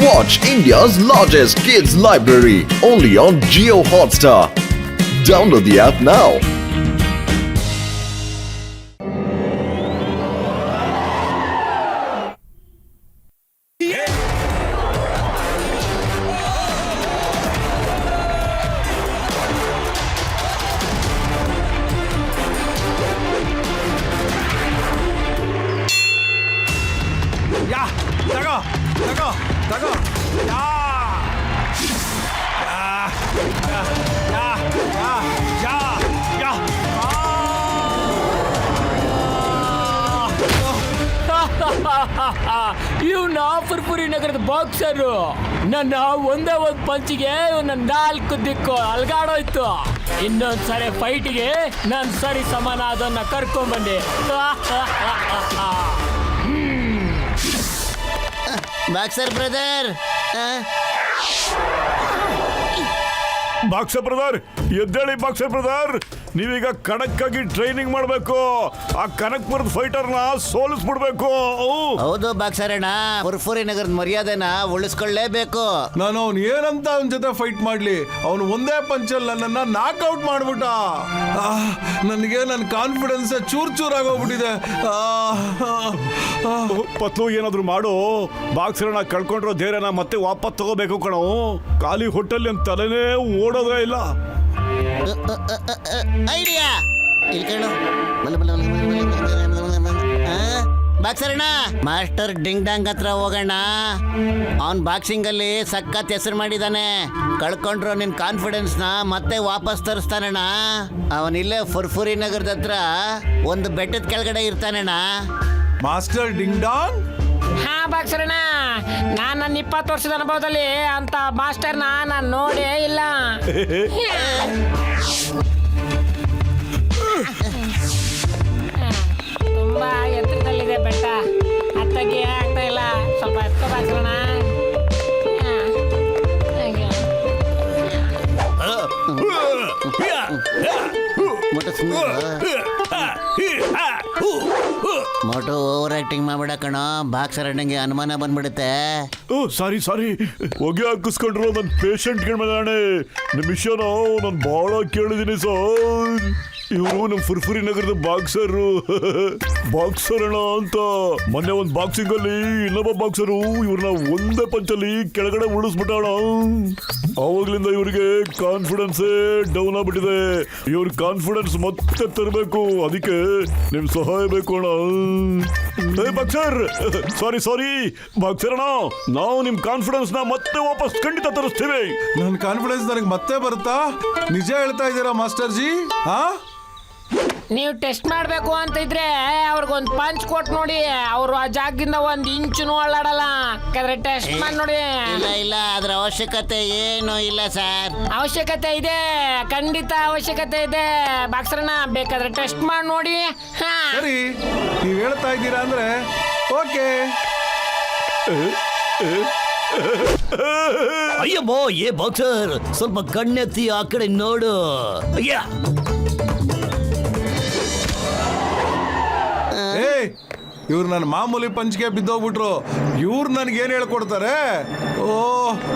Watch India's largest kids library only on Jio Hotstar. Download the app now. ಇವನ ಫುರ್ಫುರಿ ನಗರದ boxer ನನ್ನ ಒಂದೇ ಒಂದು ಪಂಚಿಗೆ ಇವನ್ನ 4 ದಿಕ್ಕು ಅಲ್ಗಾಡೋಯ್ತು. ಇನ್ನೊಂದ್ಸರಿ ಫೈಟಿಗೆ ನಾನು ಸರಿ ಸಮಾನ ಅದನ್ನ ಕರ್ಕೊಂಡ್ಬಂದೆ. ಬಾಕ್ಸರ್ ಬ್ರದರ್, ಬಾಕ್ಸರ್ ಬ್ರದರ್ ಎದ್ದೇಳಿ. ಬಾಕ್ಸರ್ ಬ್ರದರ್, ನೀವೀಗ ಕಣಕ್ಕಾಗಿ ಟ್ರೈನಿಂಗ್ ಮಾಡಬೇಕು. ಆ ಕನಕ್ಪುರದ ಫೈಟರ್ನ ಸೋಲಿಸ್ಬಿಡ್ಬೇಕು. ಹೌದು ಬಾಕ್ಸರ್ ಅಣ್ಣ, ಫುರ್ಫುರಿ ನಗರದ ಮರ್ಯಾದೆನ ಉಳಿಸ್ಕೊಳ್ಳೇಬೇಕು. ನಾನು ಅವ್ನು ಏನಂತ ಅವನ ಜೊತೆ ಫೈಟ್ ಮಾಡ್ಲಿ, ಅವನು ಒಂದೇ ಪಂಚಲ್ಲಿ ನನ್ನನ್ನ ನಾಕ್ಔಟ್ ಮಾಡ್ಬಿಟ್ಟ. ನನಗೆ ನನ್ನ ಕಾನ್ಫಿಡೆನ್ಸ್ ಚೂರ್ ಆಗೋಗ್ಬಿಟ್ಟಿದೆ. ಪತ್ಲು ಏನಾದ್ರು ಮಾಡು. ಬಾಕ್ಸರ್ನ ಕಳ್ಕೊಂಡ್ರೋ ಧೈರ್ಯನ ಮತ್ತೆ ವಾಪಸ್ ತಗೋಬೇಕು ಕಣೋ. ಖಾಲಿ ಹೊಟ್ಟಲ್ಲಿ ಅಂತ ತಲೆನೇ ಓಡೋದೇ ಇಲ್ಲ. ಐಡಿಯಾ ಇಲ್ಲಿ ಕೇಳು. ಬಾಕ್ಸರ್ ಅಣ್ಣ, ಮಾಸ್ಟರ್ ಡಿಂಗ್ ಡಾಂಗ್ ಹತ್ರ ಹೋಗೋಣ. ಅವನ್ ಬಾಕ್ಸಿಂಗ್ ಅಲ್ಲಿ ಸಖತ್ ಹೆಸರು ಮಾಡಿದಾನೆ. ಕಳ್ಕೊಂಡ್ರು ನಿನ್ ಕಾನ್ಫಿಡೆನ್ಸ್ ನ ಮತ್ತೆ ವಾಪಸ್ ತರಿಸ್ತಾನಣ್ಣ. ಅವನಿಲ್ಲೇ ಫುರ್ಫುರಿ ನಗರದ ಹತ್ರ ಒಂದು ಬೆಟ್ಟದ ಕೆಳಗಡೆ ಇರ್ತಾನಣ್ಣ. ಮಾಸ್ಟರ್ ಡಿಂಗ್ ಡಾಂಗ್? ಹಾ ಬಾಕ್ಸರಣ್ಣ, ನಾನು ನನ್ನ 20 ವರ್ಷದ ಅನುಭವದಲ್ಲಿ ಅಂತ ಮಾಸ್ಟರ್ನ ನಾನು ನೋಡೇ ಇಲ್ಲ. ತುಂಬಾ ಎತ್ತರದಲ್ಲಿದೆ ಬೆಟ್ಟ, ಹತ್ತಕ್ಕೆ ಆಗ್ತಾ ಇಲ್ಲ. ಸ್ವಲ್ಪ ಎತ್ಕೋ ಬಾಕ್ಸರಣ್ಣ. ಮೋಟು ಓವರ್ ಆಕ್ಟಿಂಗ್ ಮಾಡ್ಬಿಡ ಕಣೋ. ಬಾಕ್ಸರ್ ಅಣ್ಣಂಗೆ ಅನುಮಾನ ಬಂದ್ಬಿಡುತ್ತೆ. ಸಾರಿ ಹೊಗೆ ಹಾಕಿಸ್ಕೊಂಡ್ರು ನನ್ನ ಪೇಷಂಟ್ಗಳ ಮೇಲೆ. ನಿಮ್ಮ ವಿಷಯನ ನಾನು ಬಹಳ ಕೇಳಿದ್ದೀನಿ ಸರ್. ಇವರು ನಮ್ಮ ಫುರ್ಫುರಿ ನಗರದ ಬಾಕ್ಸರ್ ಅಣ್ಣ ಅಂತ. ಮೊನ್ನೆ ಒಂದು ಬಾಕ್ಸಿಂಗ್ ಅಲ್ಲಿ ಇನ್ನೊಬ್ಬ ಬಾಕ್ಸರು ಇವ್ರನ್ನ ಒಂದೇ ಪಂಚಲ್ಲಿ ಕೆಳಗಡೆ ಉಳಿಸ್ಬಿಟ್ಟಾಣ. ಆವಾಗ್ಲಿಂದ ಇವರಿಗೆ ಕಾನ್ಫಿಡೆನ್ಸೇ ಡೌನ್ ಆಗ್ಬಿಟ್ಟಿದೆ. ಇವ್ರ ಕಾನ್ಫಿಡೆನ್ಸ್ ಮತ್ತೆ ತರಬೇಕು, ಅದಕ್ಕೆ ನಿಮ್ ಸಹಾಯ ಬೇಕು ಅಣ್ಣ. ಬಾಕ್ಸರ್ ಸಾರಿ ಬಾಕ್ಸರ್ ಅಣ್ಣ, ನಾವು ನಿಮ್ ಕಾನ್ಫಿಡೆನ್ಸ್ ನ ಮತ್ತೆ ವಾಪಸ್ ಖಂಡಿತ ತರಿಸ್ತೀವಿ. ನನ್ನ ಕಾನ್ಫಿಡೆನ್ಸ್ ನನಗೆ ಮತ್ತೆ ಬರುತ್ತಾ? ನಿಜ ಹೇಳ್ತಾ ಇದ್ದೀರಾ ಮಾಸ್ಟರ್ ಜಿ? ನೀವು ಟೆಸ್ಟ್ ಮಾಡಬೇಕು ಅಂತ ಇದ್ರೆ ಅವ್ರಿಗೊಂದು ಪಂಚ್ ಕೊಟ್ಟು ನೋಡಿ. ಅವರು ಆ ಜಾಗದಿಂದ 1 ಇಂಚು ಅಳ್ಳಾಡಲ್ಲ. ಯಾಕಂದ್ರೆ ಟೆಸ್ಟ್ ಮಾಡಿ ನೋಡಿ. ಇಲ್ಲ ಅದ್ರ ಅವಶ್ಯಕತೆ ಏನು ಇಲ್ಲ ಸರ್. ಅವಶ್ಯಕತೆ ಇದೆ, ಖಂಡಿತ ಅವಶ್ಯಕತೆ ಇದೆ ಬಾಕ್ಸರಣ್ಣ. ಬೇಕಾದ್ರೆ ಟೆಸ್ಟ್ ಮಾಡಿ ನೋಡಿ. ಸರಿ, ನೀವ್ ಹೇಳ್ತಾ ಇದ್ದೀರಾ ಅಂದ್ರೆ ಓಕೆ. ಅಯ್ಯಮ್ಮೋ, ಬಾಕ್ಸರ್ ಸ್ವಲ್ಪ ಕಣ್ಣೆತ್ತಿ ಆ ಕಡೆ ನೋಡು. ಇವ್ರು ನನ್ನ ಮಾಮೂಲಿ ಪಂಚ್ಗೆ ಬಿದ್ದೋಗ್ಬಿಟ್ರು. ಇವ್ರು ನನ್ಗೇನು ಹೇಳ್ಕೊಡ್ತಾರೆ?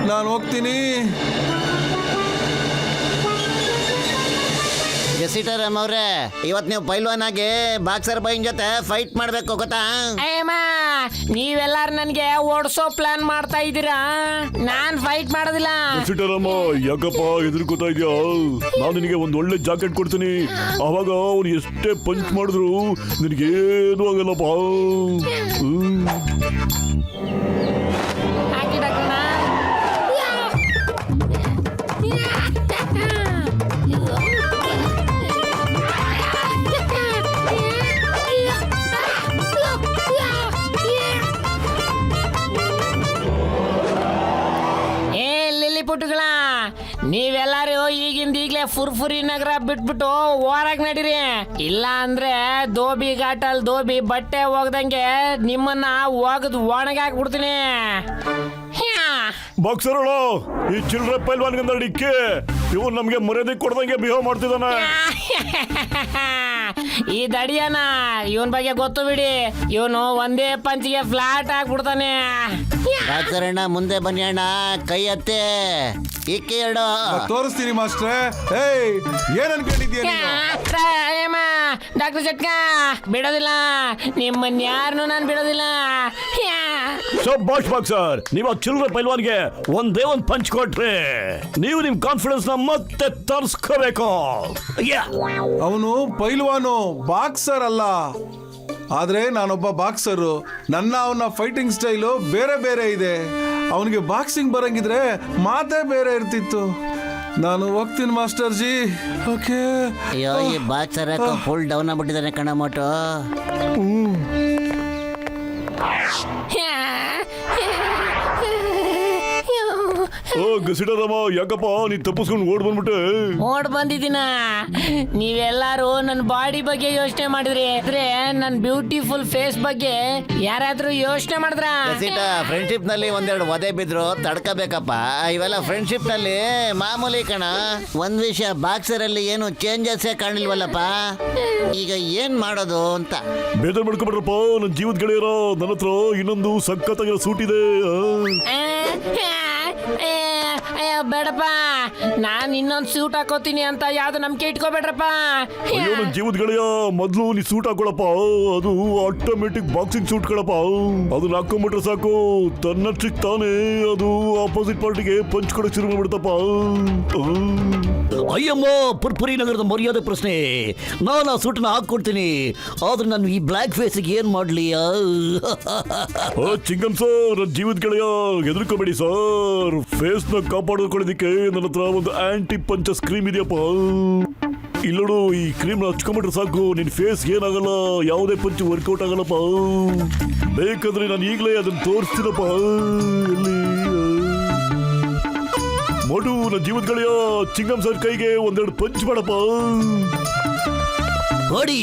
ನಾನು ಹೋಗ್ತೀನಿ. ಜೆಸಿಟರ್ ಅವ್ರೆ, ಇವತ್ತು ನೀವು ಪೈಲ್ವಾನ್ ಆಗಿ ಬಾಕ್ಸರ್ ಬೈನ್ ಜೊತೆ ಫೈಟ್ ಮಾಡ್ಬೇಕು ಗೊತ್ತಾ? ಅಯ್ಯಮ್ಮ, ನೀವೆಲ್ಲಾರು ನನಗೆ ಓಡಿಸೋ ಪ್ಲಾನ್ ಮಾಡ್ತಾ ಇದ್ದೀರಾ. ನಾನ್ ಫೈಟ್ ಮಾಡೋದಿಲ್ಲ. ಯಾಕಪ್ಪ ಹೆದರ್ಕೋತಾ ಇದೆಯಾ? ನಾನು ನಿನಗೆ ಒಂದು ಒಳ್ಳೆ ಜಾಕೆಟ್ ಕೊಡ್ತೀನಿ. ಅವಾಗ ಅವ್ನು ಎಷ್ಟೇ ಪಂಚ್ ಮಾಡಿದ್ರು ನಿನಗೇನು ಆಗಲ್ಲಪ್ಪ. ಪುಟ್ಟುಗಳ, ನೀವೆಲ್ಲಾರು ಈಗಲೇ ಫುರ್ಫುರಿ ನಗರ ಬಿಟ್ಬಿಟ್ಟು ಹೊರಗ್ ನಡೀರಿ. ಇಲ್ಲ ಅಂದ್ರೆ ದೋಬಿ ಘಾಟಲ್ ದೋಬಿ ಬಟ್ಟೆ ಹೋಗ್ದಂಗೆ ನಿಮ್ಮನ್ನ ಒಗದು ಒಣಗಾಕ್ಬಿಡ್ತೀನಿ. ಬಾಕ್ಸರ್ ಅಣ್ಣ, ಈ ಚಿಲ್ಡ್ರೆ ಪೈಲ್ವಾನ್ಗಂದ ಡಿಕ್ಕೆ ಇವನು ನಮ್ಗೆ ಮರ್ಯಾದೆ ಕೊಡ್ದಂಗೆ ಬಿಹೇವ್ ಮಾಡ್ತಿದ್ದಾನೆ. ಈ ದಡಿಯನ ಇವನ್ ಬಗ್ಗೆ ಗೊತ್ತು ಬಿಡಿ, ಇವನು ಒಂದೇ ಪಂಚಿಗೆ ಫ್ಲಾಟ್ ಆಗ್ಬಿಡ್ತಾನೆ. ಬಾಕ್ಸರಣ್ಣ ಮುಂದೆ ಬನ್ನಿ ಅಣ್ಣ, ಕೈ ಅತ್ತೆ ಇಕ್ಕಿ ಎರಡು. ತೋರಿಸ್ತೀನಿ ಮಾಸ್ಟ್ರೆ. ಏಯ್ ಏನ್ ಅನ್ಕೊಂಡಿದ್ಯಾ ನೀನು? ಡಾಕ್ಟರ್ ಚಟ್ಕ ಬಿಡೋದಿಲ್ಲ, ನಿಮ್ಮನ್ನ ಯಾರನ್ನು ನಾನು ಬಿಡೋದಿಲ್ಲ. ಬಾಷ್ ಬಾಕ್ಸರ್, ನೀವು ಆ ಚಿಲ್ಡ್ರೆ ಪೈಲ್ವಾನ್ಗೆ ಒಂದೇ ಒಂದು ಪಂಚ್ ಕೊಟ್ರೆ ನೀವು ನಿಮ್ ಕಾನ್ಫಿಡೆನ್ಸ್ ನ ಮತ್ತೆ ತರ್ಸ್ಕೋಬೇಕು. ಅವನು ಪೈಲ್ವಾನು, ಬಾಕ್ಸರ್ ಅಲ್ಲ. ಆದ್ರೆ ನಾನೊಬ್ಬ ಬಾಕ್ಸರು. ಅವನ ಫೈಟಿಂಗ್ ಸ್ಟೈಲು ಬೇರೆ ಬೇರೆ ಇದೆ. ಅವನಿಗೆ ಬಾಕ್ಸಿಂಗ್ ಬರಂಗಿದ್ರೆ ಮಾತೇ ಬೇರೆ ಇರ್ತಿತ್ತು. ನಾನು ಹೋಗ್ತೀನಿ ಮಾಸ್ಟರ್ ಜಿ. ಓಕೆ. ಅಯ್ಯೋ ಈ ಬಾಕ್ಸರ್ ಫುಲ್ ಡೌನ್ ಆಗ್ಬಿಟ್ಟಿದ್ದಾನೆ ಕಣ ಮೋಟು. ಓ ಗಸಿಡರಮ್ಮ, ಯಾಕಪ್ಪ ನೀ ತಪ್ಪಿಸ್ಕೊಂಡು ಓಡ್ ಬಂದ್ಬಿಟ್ಟೆ? ಓಡ್ ಬಂದಿದ್ದೀನ. ನೀವೆಲ್ಲಾರು ನನ್ನ ಬಾಡಿ ಬಗ್ಗೆ ಯೋಚನೆ ಮಾಡಿದ್ರಿ, ಆದ್ರೆ ನನ್ನ ಬ್ಯೂಟಿಫುಲ್ ಫೇಸ್ ಬಗ್ಗೆ ಯಾರಾದ್ರೂ ಯೋಚನೆ ಮಾಡಿದ್ರ? ಫ್ರೆಂಡ್ಶಿಪ್ ನಲ್ಲಿ ಒಂದೆರಡು ಒದೆ ಬಿದ್ರು ತಡ್ಕಬೇಕಪ್ಪ. ಇವೆಲ್ಲ ಫ್ರೆಂಡ್ಶಿಪ್ ನಲ್ಲಿ ಮಾಮೂಲಿ ಕಣ. ಒಂದ್ ವಿಷಯ, ಬಾಕ್ಸರ್ ಅಲ್ಲಿ ಏನು ಚೇಂಜಸ್ ಕಾಣಿಲ್ವಲ್ಲಪ್ಪ. ಈಗ ಏನ್ ಮಾಡೋದು ಅಂತ ಬೇಜಾರ್ ಮಾಡ್ಕೊಬಿಟ್ರಪ್ಪ. ನನ್ನ ಜೀವದ ಗೆಳೆಯರ, ನನ್ನ ಹತ್ರ ಇನ್ನೊಂದು ಸಖತ್ತಾಗಿರೋ ಸೂಟ್ ಇದೆ. ಅಯ್ಯೋ ಬೇಡಪ್ಪ, ನಾನ್ ಇನ್ನೊಂದು ಸೂಟ್ ಹಾಕೋತೀನಿ ಅಂತ ಯಾವ್ದು ನಂಬಿಕೆ ಇಟ್ಕೋಬೇಡ್ರಪ್ಪ. ಅಯ್ಯೋ ನನ್ನ ಜೀವದ ಗೆಳೆಯ, ಮೊದ್ಲು ನೀ ಸೂಟ್ ಹಾಕೊಳಪ್ಪ. ಅದು ಆಟೋಮೆಟಿಕ್ ಬಾಕ್ಸಿಂಗ್ ಸೂಟ್ ಕಳಪ್ಪ. ಅದನ್ನ ಹಾಕೊಂಡ್ಬಿಟ್ರೆ ಸಾಕು, ತನ್ನಷ್ಟಕ್ಕೆ ತಾನೇ ಅದು ಆಪೋಸಿಟ್ ಪಾರ್ಟಿಗೆ ಪಂಚ್ ಕೊಡಕ್ ಶುರು ಮಾಡ್ಬಿಡ್ತಪ್ಪ. ಅಯ್ಯಮ್ಮ, ಪುರ್ಪುರಿ ನಗರದ ಮರ್ಯಾದೆ ಪ್ರಶ್ನೆ. ನಾನು ಆ ಸೂಟನ್ನ ಹಾಕೊಡ್ತೀನಿ, ಆದ್ರೆ ನಾನು ಈ ಬ್ಲ್ಯಾಕ್ ಫೇಸಿಗೆ ಏನ್ ಮಾಡ್ಲಿ? ಚಿಂಗಮ್ ಸರ್, ನನ್ನ ಜೀವದ ಗೆಳೆಯ, ಹೆದರ್ಕೋಬೇಡಿ ಸರ್. ಫೇಸ್ ನ ಕಾಪಾಡ್ಕೊಳ್ಳೋದಿಕ್ಕೆ ನನ್ನ ಹತ್ರ ಒಂದು ಆಂಟಿ ಪಂಚಸ್ ಕ್ರೀಮ್ ಇದೆಯಪ್ಪ. ಇಲ್ಲೋಡು, ಈ ಕ್ರೀಮ್ ಹಚ್ಕೊಂಡ್ಬಿಟ್ರೆ ಸಾಕು, ನಿನ್ ಫೇಸ್ ಏನಾಗಲ್ಲ, ಯಾವುದೇ ಪಂಚ್ ವರ್ಕೌಟ್ ಆಗಲ್ಲಪ್ಪ. ಬೇಕಾದ್ರೆ ನಾನು ಈಗಲೇ ಅದನ್ನ ತೋರಿಸ್ತೀನಪ್ಪ. ಎಲ್ಲಿ ಮಡು, ನನ್ನ ಜೀವದ ಗೆಳೆಯ, ಚಿಂಗಮ್ ಸರ್ ಕೈಗೆ ಒಂದೆರಡು ಪಂಚ್ ಮಾಡಪ್ಪ. ಹೊಡಿ.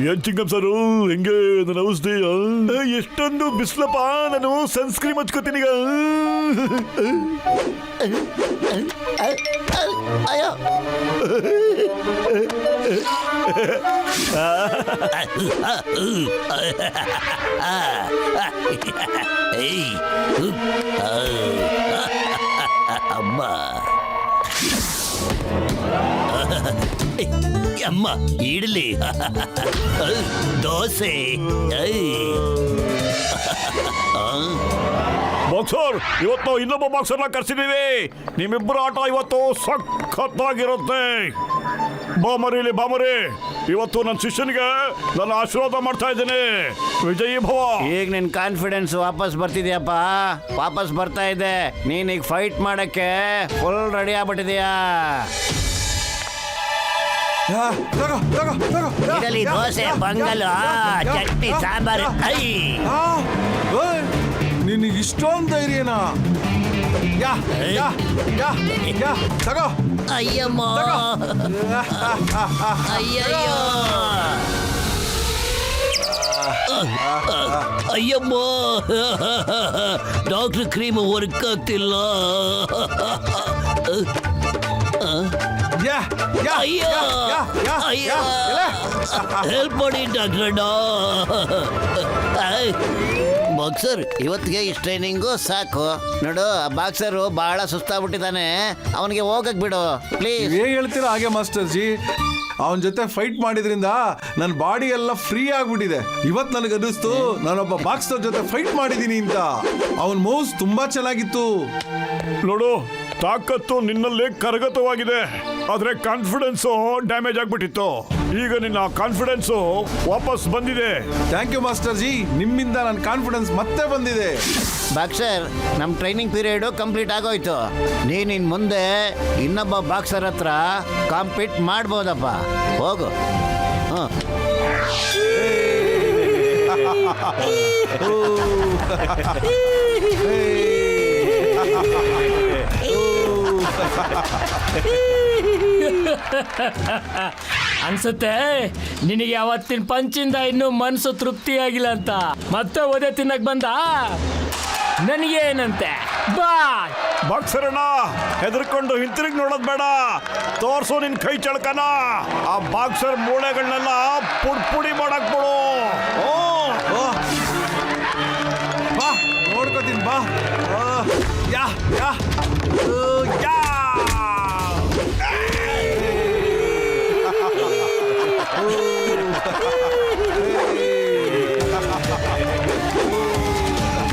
ಏನ್ ಚಿಂಗಮ್ ಸರ್, ಹೆಂಗೆ ನನ್ನ ಔಷಧಿ? ಎಷ್ಟೊಂದು ಬಿಸ್ಲಪ್ಪ, ನಾನು ಸನ್ಸ್ಕ್ರೀಮ್ ಹಚ್ಕೋತೀನಿ ಈಗ. ಅಯ್ಯೋ ಅಮ್ಮ ಅಮ್ಮ, ಇಡ್ಲಿ, ದೋಸೆ. ಬಾಕ್ಸರ್, ಇವತ್ತು ನಾವು ಇನ್ನೊಬ್ಬ ಬಾಕ್ಸರ್ನ ಕರ್ಸಿದೀವಿ. ನಿಮ್ಮಿಬ್ಬರ ಆಟ ಇವತ್ತು ಸಖತ್ತಾಗಿರುತ್ತೆ. ಬಾಮರಿ ಬಾಮರಿ, ಇವತ್ತು ನನ್ನ ಶಿಷ್ಯನಿಗೆ ನನ್ನ ಆಶೀರ್ವಾದ ಮಾಡ್ತಾ ಇದ್ದೇನೆ. ವಿಜಯೀ ಭವ. ಈಗ ನಿನ್ ಕಾನ್ಫಿಡೆನ್ಸ್ ವಾಪಸ್ ಬರ್ತಿದ್ಯಪ್ಪ, ವಾಪಸ್ ಬರ್ತಾ ಇದೆ. ನೀನ್ ಈಗ ಫೈಟ್ ಮಾಡಕ್ಕೆ ಫುಲ್ ರೆಡಿ ಆಗ್ಬಿಟ್ಟಿದ್ಯಾ. ಇಡಲಿ, ದೋಸೆ, ಪೊಂಗಲ್, ಚಟ್ನಿ, ಸಾಂಬಾರು. ನಿನಗೆ ಇಷ್ಟೊಂದು ಧೈರ್ಯನಾ? ಯಾ ಯಾ ಯಾ ಯಾ ತಗೋ. ಅಯ್ಯಮ್ಮ, ಅಯ್ಯಯ್ಯೋ, ಅಯ್ಯಮ್ಮ, ಡಾಕ್ಟರ್ ಕ್ರೀಮ್ ವರ್ಕ್ ಆಗ್ತಿಲ್ಲ. ಯಾ ಯಾ ಅಯ್ಯೋ, ಯಾ ಅಯ್ಯೋ, ಹೆಲ್ಪ್ ಮಾಡಿ ಡಾಕ್ಟರ್. ಬಾಕ್ಸರ್, ಇವತ್ತಿಗೆ ಇಷ್ಟು ಟ್ರೈನಿಂಗು ಸಾಕು. ನೋಡು, ಆ ಬಾಕ್ಸರು ಬಹಳ ಸುಸ್ತಾಗ್ಬಿಟ್ಟಿದ್ದಾನೆ. ಅವನಿಗೆ ಹೋಗಕ್ ಬಿಡು ಪ್ಲೀಸ್. ಹೇಗೆ ಹೇಳ್ತೀರಾ ಹಾಗೆ ಮಾಸ್ಟರ್ ಜಿ. ಅವನ ಜೊತೆ ಫೈಟ್ ಮಾಡಿದ್ರಿಂದ ನನ್ನ ಬಾಡಿ ಎಲ್ಲ ಫ್ರೀ ಆಗ್ಬಿಟ್ಟಿದೆ. ಇವತ್ತು ನನಗೆ ಅನ್ನಿಸ್ತು ನಾನೊಬ್ಬ ಬಾಕ್ಸರ್ ಜೊತೆ ಫೈಟ್ ಮಾಡಿದ್ದೀನಿ ಅಂತ. ಅವನ ಮೂವ್ಸ್ ತುಂಬಾ ಚೆನ್ನಾಗಿತ್ತು. ನೋಡು, ತಾಕತ್ತು ನಿನ್ನಲ್ಲೇ ಕರಗತವಾಗಿದೆ, ಆದ್ರೆ ಕಾನ್ಫಿಡೆನ್ಸ್ ಡ್ಯಾಮೇಜ್ ಆಗ್ಬಿಟ್ಟಿತ್ತು. ಈಗ ನಿನ್ನ ಕಾನ್ಫಿಡೆನ್ಸ್ ವಾಪಸ್ ಬಂದಿದೆ. ಥ್ಯಾಂಕ್ ಯು ಮಾಸ್ಟರ್ ಜಿ, ನಿಮ್ಮಿಂದ ನನ್ನ ಕಾನ್ಫಿಡೆನ್ಸ್ ಮತ್ತೆ ಬಂದಿದೆ. ಬಾಕ್ಸರ್, ನಮ್ಮ ಟ್ರೈನಿಂಗ್ ಪೀರಿಯಡ್ ಕಂಪ್ಲೀಟ್ ಆಗೋಯ್ತು. ನೀನ್ ಇನ್ ಮುಂದೆ ಇನ್ನೊಬ್ಬ ಬಾಕ್ಸರ್ ಹತ್ರ ಕಾಂಪೀಟ್ ಮಾಡ್ಬೋದಪ್ಪ. ಹೋಗು. ಅನ್ಸುತ್ತೆ ನಿನಗೆ ಅವತ್ತಿನ ಪಂಚಿಂದ ಇನ್ನೂ ಮನಸ್ಸು ತೃಪ್ತಿಯಾಗಿಲ್ಲ ಅಂತ ಮತ್ತೆ ಒದೆ ತಿನ್ನಕ್ ಬಂದ. ನನಗೇನಂತೆ ಬಾ. ಬಾಕ್ಸರ್ ಅಣ್ಣ ಹೆದರ್ಕೊಂಡು ಹಿಂತಿರುಗಿ ನೋಡೋದ್ ಬೇಡ, ತೋರ್ಸು ನಿನ್ ಕೈ ಚಳಕನ. ಆ ಬಾಕ್ಸರ್ ಮೂಳೆಗಳನ್ನೆಲ್ಲ ಪುಡಿ ಮಾಡಕ್ ಬಿಡು. ಓ, ಬಾ ನೋಡ್ಕೋತೀನಿ ಬಾ. ಯಾ ಯಾ ಯಾ!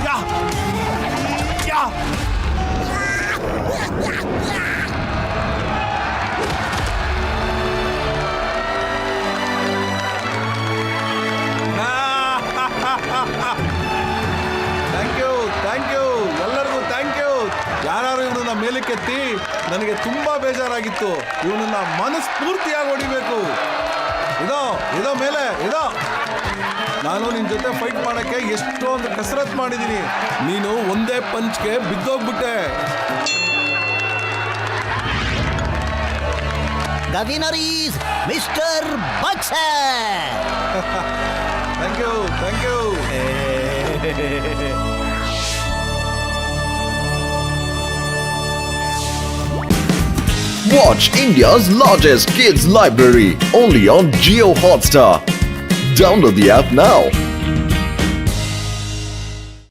ಯಾ! ಯಾ! ಥ್ಯಾಂಕ್ ಯು ಎಲ್ಲರಿಗೂ ಥ್ಯಾಂಕ್ ಯು. ಯಾರು ಇವನನ್ನ ಮೇಲಕ್ಕೆತ್ತಿ, ನನಗೆ ತುಂಬಾ ಬೇಜಾರಾಗಿತ್ತು. ಇವನನ್ನ ಮನಸ್ಫೂರ್ತಿಯಾಗಿ ಹೊಡಿಬೇಕು. ಇದೋ ಮೇಲೆ ಇದೋ. ನಾನು ನಿನ್ ಜೊತೆ ಫೈಟ್ ಮಾಡಕ್ಕೆ ಎಷ್ಟೊಂದು ಕಸರತ್ ಮಾಡಿದ್ದೀನಿ, ನೀನು ಒಂದೇ ಪಂಚ್ಗೆ ಬಿದ್ದೋಗ್ಬಿಟ್ಟೆ. The winner is Mr. Boxer. Thank you. Watch India's largest kids library only on Geo Hotstar. Download the app now.